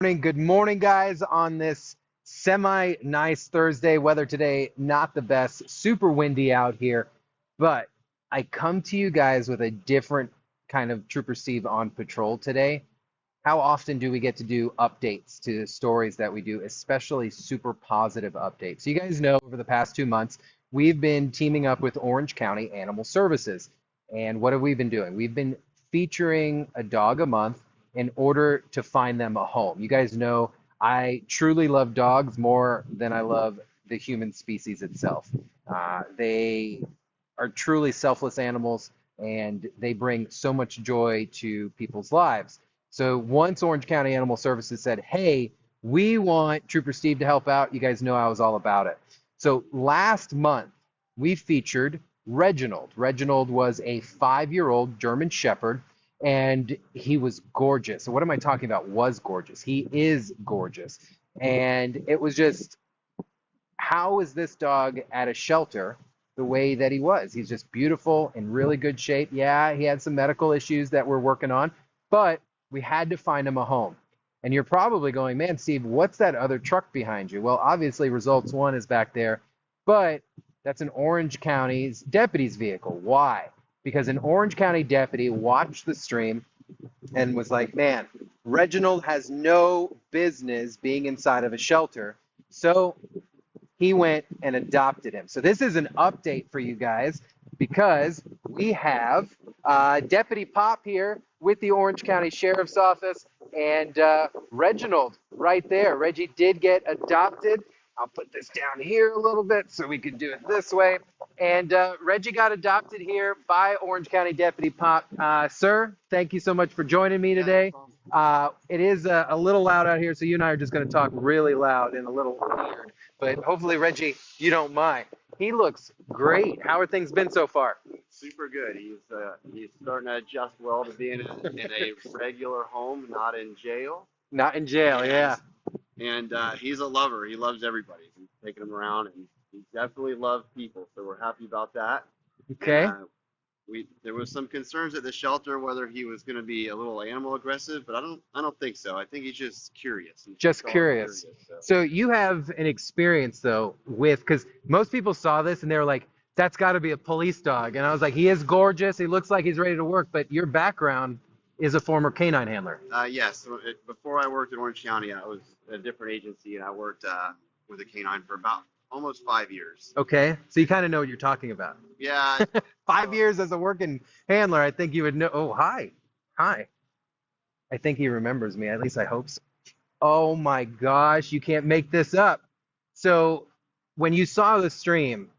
Good morning, guys, on this semi-nice Thursday. Weather today, not the best, super windy out here, but I come to you guys with a different kind of Trooper Steve on patrol today. How often do we get to do updates to stories that we do, especially super positive updates? So you guys know over the past 2 months, we've been teaming up with Orange County Animal Services. And what have we been doing? We've been featuring a dog a month in order to find them a home. You guys know I truly love dogs more than I love the human species itself. They are truly selfless animals and they bring so much joy to people's lives. So once Orange County Animal Services said, hey, we want Trooper Steve to help out, you guys know I was all about it. So last month, we featured Reginald. Reginald was a 5-year-old German Shepherd, and he was gorgeous. So what am I talking about? Was gorgeous. He is gorgeous. And it was just, how is this dog at a shelter the way that he was? He's just beautiful, in really good shape. Yeah, he had some medical issues that we're working on, but we had to find him a home. And you're probably going, man, Steve, what's that other truck behind you? Well, obviously, Results One is back there, but that's an Orange County's deputy's vehicle. Why? Because an Orange County deputy watched the stream and was like, man, Reginald has no business being inside of a shelter. So he went and adopted him. So this is an update for you guys because we have Deputy Pop here with the Orange County Sheriff's Office and Reginald right there. Reggie did get adopted. I'll put this down here a little bit so we can do it this way. And Reggie got adopted here by Orange County Deputy Pop. Sir, thank you so much for joining me today. It is a little loud out here, so you and I are just going to talk really loud and a little weird. But hopefully, Reggie, you don't mind. He looks great. How are things been so far? Super good. He's starting to adjust well to being in a regular home, not in jail. Not in jail, yeah. And he's a lover. He loves everybody. He's taking them around, and he definitely loves people. So we're happy about that. Okay. There was some concerns at the shelter whether he was going to be a little animal aggressive, but I don't think so. I think he's just curious. Just curious. So you have an experience though with, because most people saw this and they were like, that's got to be a police dog. And I was like, he is gorgeous. He looks like he's ready to work. But your background is a former canine handler. Yes. Before I worked at Orange County, I was at a different agency, and I worked with a canine for about almost 5 years. Okay. So you kind of know what you're talking about. Yeah. 5 years as a working handler, I think you would know. Oh, hi. Hi. I think he remembers me. At least I hope so. Oh my gosh, you can't make this up. So when you saw the stream,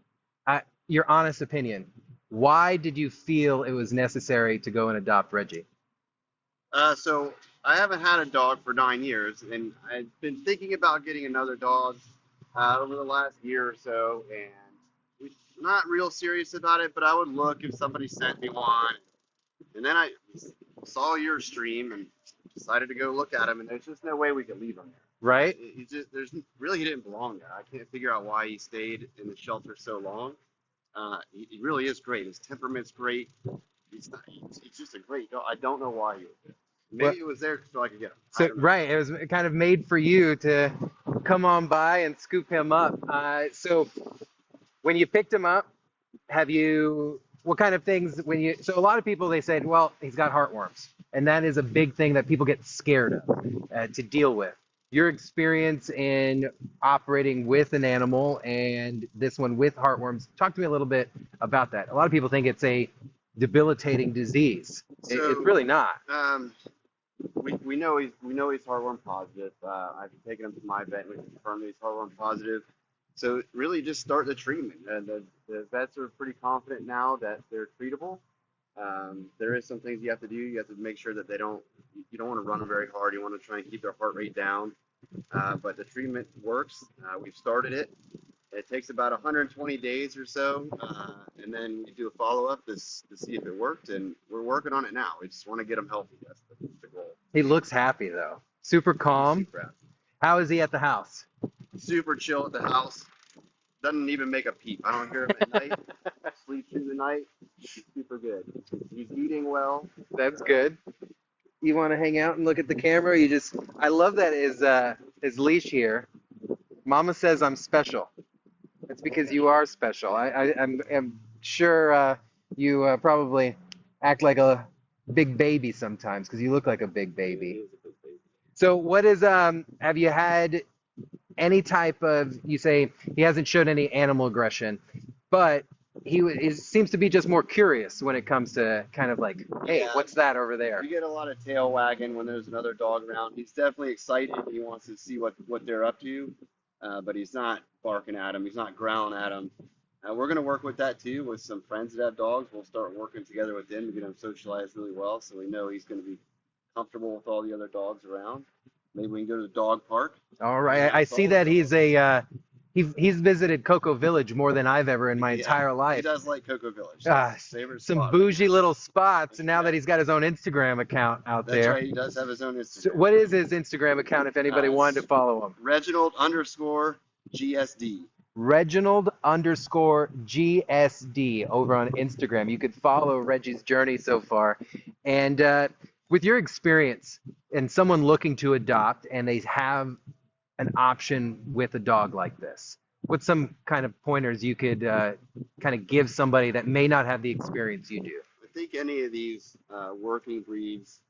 your honest opinion, why did you feel it was necessary to go and adopt Reggie? So I haven't had a dog for 9 years, and I've been thinking about getting another dog over the last year or so, and we're not real serious about it, but I would look if somebody sent me one. And then I saw your stream and decided to go look at him, and there's just no way we could leave him there. Right? He just he didn't belong there. I can't figure out why he stayed in the shelter so long. He really is great. His temperament's great. He's just a great dog. I don't know why he was there. Maybe it was there so I could get him. So right, it was kind of made for you to come on by and scoop him up. So when you picked him up, what kind of things so a lot of people, they said, well, he's got heartworms. And that is a big thing that people get scared of to deal with. Your experience in operating with an animal and this one with heartworms, talk to me a little bit about that. A lot of people think it's a debilitating disease. It's really not. We know he's heartworm positive. I've taken him to my vet and we confirmed that he's heartworm positive. So really just start the treatment. The vets are pretty confident now that they're treatable. There is some things you have to do. You have to make sure that you don't want to run them very hard. You want to try and keep their heart rate down. But the treatment works. We've started it. It takes about 120 days or so, and then we do a follow-up to see if it worked, and we're working on it now. We just want to get him healthy. That's the goal. He looks happy, though. Super calm. Super happy. How is he at the house? Super chill at the house. Doesn't even make a peep. I don't hear him at night. Sleeps through the night. He's super good. He's eating well. That's good. You want to hang out and look at the camera? You just, I love that his leash here. Mama says I'm special. That's because you are special. I'm sure you probably act like a big baby sometimes because you look like a big He baby. is a good baby. So what is have you had any type of, you say he hasn't showed any animal aggression, but he seems to be just more curious when it comes to kind of like, hey, Yeah, what's that over there? you get a lot of tail wagging when there's another dog around. He's definitely excited. He wants to see what they're up to, but he's not barking at him. He's not growling at him. We're going to work with that too with some friends that have dogs. We'll start working together with them to get him socialized really well so we know he's going to be comfortable with all the other dogs around. Maybe we can go to the dog park. All And right, I that's see all the that he's dogs. a he's visited Cocoa Village more than I've ever in my Yeah, entire he life. does like Cocoa Village. That's his favorite Some spot right bougie now. little spots, and now Yeah, that he's got his own Instagram account out that's there. right. He does have his own So Instagram. what is his Instagram account if anybody wanted to It's follow him? Reginald underscore GSD. Reginald underscore GSD over on Instagram. You could follow Reggie's journey so far. And with your experience and someone looking to adopt and they have an option with a dog like this, what's some kind of pointers you could kind of give somebody that may not have the experience you do? I think any of these working breeds,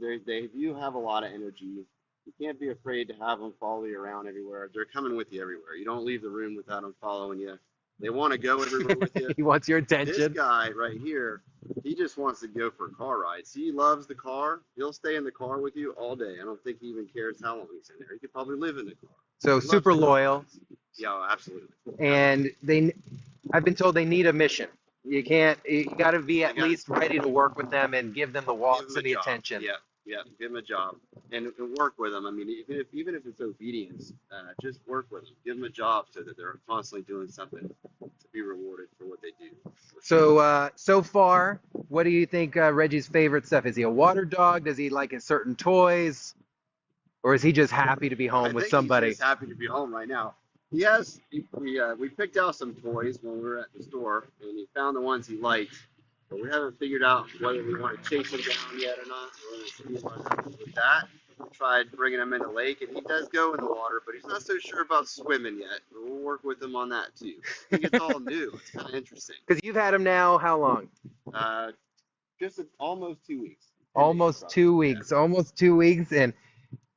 they do have a lot of energy. You can't be afraid to have them follow you around everywhere. They're coming with you everywhere. You don't leave the room without them following you. They want to go everywhere with you. He wants your This attention. guy right here, he just wants to go for car rides. He loves the car. He'll stay in the car with you all day. I don't think he even cares how long he's in there. He could probably live in the car. So He loves super the car loyal. rides. Yeah, absolutely. And I've been told they need a mission. You got to be They at got least ready to work with them and give them the give walks him a and the job. attention. Yeah, yeah, give him a job and work with them. I mean, even if it's obedience, just work with them. Give them a job so that they're constantly doing something to be rewarded for what they do. For sure. So so far, what do you think Reggie's favorite stuff? Is he a water dog? Does he like his certain toys? Or is he just happy to be I home with think he's somebody? just happy to be home right now. He has we picked out some toys when we were at the store, and he found the ones he liked. But we haven't figured out whether we want to chase him down yet or not. We're going to see what happens with that. We tried bringing him in the lake, and he does go in the water, but he's not so sure about swimming yet. But we'll work with him on that too. I think it's all new. It's kind of interesting. Because you've had him now how long? Uh, almost 2 weeks. 10 days Almost probably. 2 weeks. Almost 2 weeks. And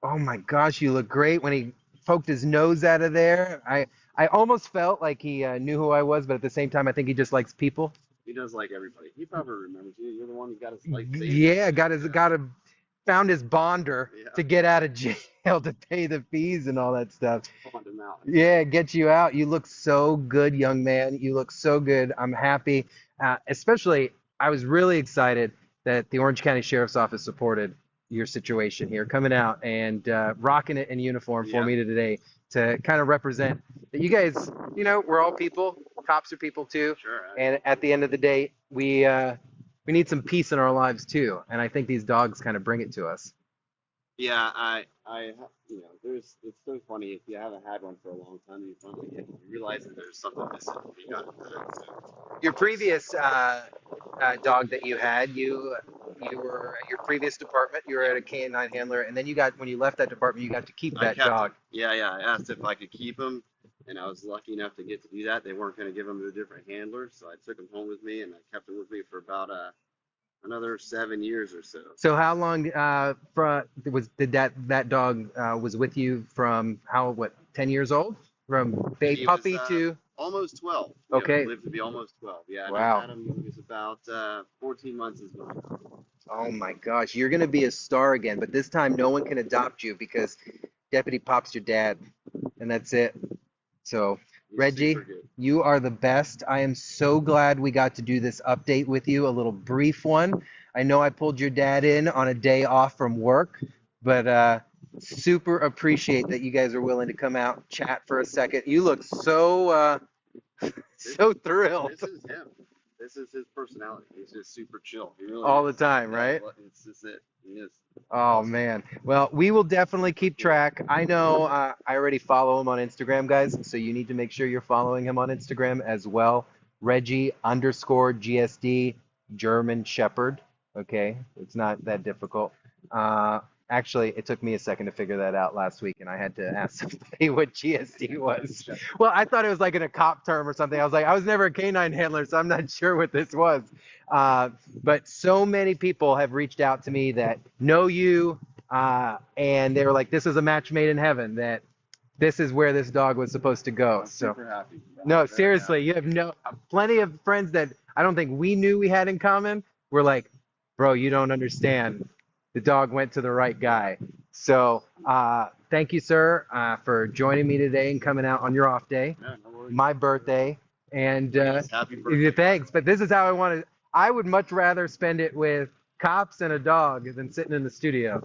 oh my gosh, you look great when he poked his nose out of there. I almost felt like he knew who I was, but at the same time, I think he just likes people. He does like everybody. He probably remembers you. You're the one who got his life saved. Yeah, found his bonder Yeah, to get out of jail to pay the fees and all that stuff. pawned him out. Yeah, get you out. You look so good, young man. You look so good. I'm happy. Especially, I was really excited that the Orange County Sheriff's Office supported your situation here, coming out and rocking it in uniform for Yeah, me today to kind of represent that you guys, we're all people. Cops are people too. sure. And at the end of the day, we need some peace in our lives too. And I think these dogs kind of bring it to us. Yeah, it's so funny if you haven't had one for a long time, you finally get one, you realize that there's something missing. You got it. So, Your previous dog that you had, you were at your previous department. You were yeah, at a canine handler, and then when you left that department, you got to keep I that kept him. dog. Yeah, yeah. I asked if I could keep him, and I was lucky enough to get to do that. They weren't going to give him to a different handler, so I took him home with me, and I kept him with me for about another 7 years or so. So how long did that dog was with you from 10 years old? From baby He was puppy to almost 12. okay. Lived to be almost 12. Yeah, and I Wow. had him when he was about 14 months as well. Oh my gosh, you're gonna be a star again, but this time no one can adopt you because Deputy Pop's your dad, and that's it. So, He's Reggie, super good. you are the best. I am so glad we got to do this update with you, a little brief one. I know I pulled your dad in on a day off from work, but super appreciate that you guys are willing to come out, chat for a second. You look so This, so thrilled this is him. This is his personality. He's just super chill. He really all the is. time, Yeah, right? it's just it. He is. Oh Awesome. man. Well, we will definitely keep track. I know I already follow him on Instagram, guys, so you need to make sure you're following him on Instagram as well. Reggie underscore GSD German Shepherd. Okay, it's not that difficult. Actually, it took me a second to figure that out last week, and I had to ask somebody what GSD was. Well, I thought it was like in a cop term or something. I was never a canine handler, so I'm not sure what this was. Uh, but so many people have reached out to me that know you, and they were like, "This is a match made in heaven. That this is where this dog was supposed to go." I'm So, super happy. no, Very seriously, happy. you have plenty of friends that I don't think we knew we had in common. We're like, bro, you don't understand. The dog went to the right guy. So, thank you, sir, for joining me today and coming out on your off day, Yeah, no worries. my birthday, and Yes, happy birthday. thanks. But this is how I want to. I would much rather spend it with cops and a dog than sitting in the studio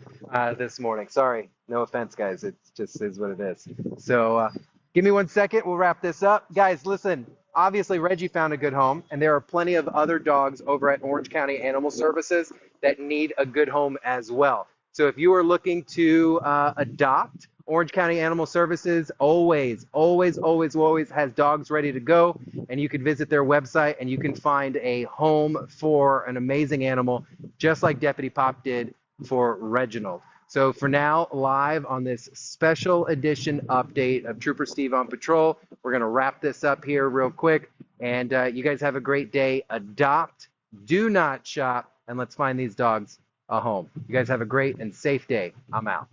this morning. Sorry, no offense, guys. It just is what it is. So, give me 1 second. We'll wrap this up. Guys, listen. Obviously, Reggie found a good home, and there are plenty of other dogs over at Orange County Animal Services that need a good home as well. So if you are looking to adopt, Orange County Animal Services always has dogs ready to go, and you can visit their website and you can find a home for an amazing animal, just like Deputy Pop did for Reginald. So for now, live on this special edition update of Trooper Steve on Patrol, we're going to wrap this up here real quick. And you guys have a great day. Adopt, do not shop, and let's find these dogs a home. You guys have a great and safe day. I'm out.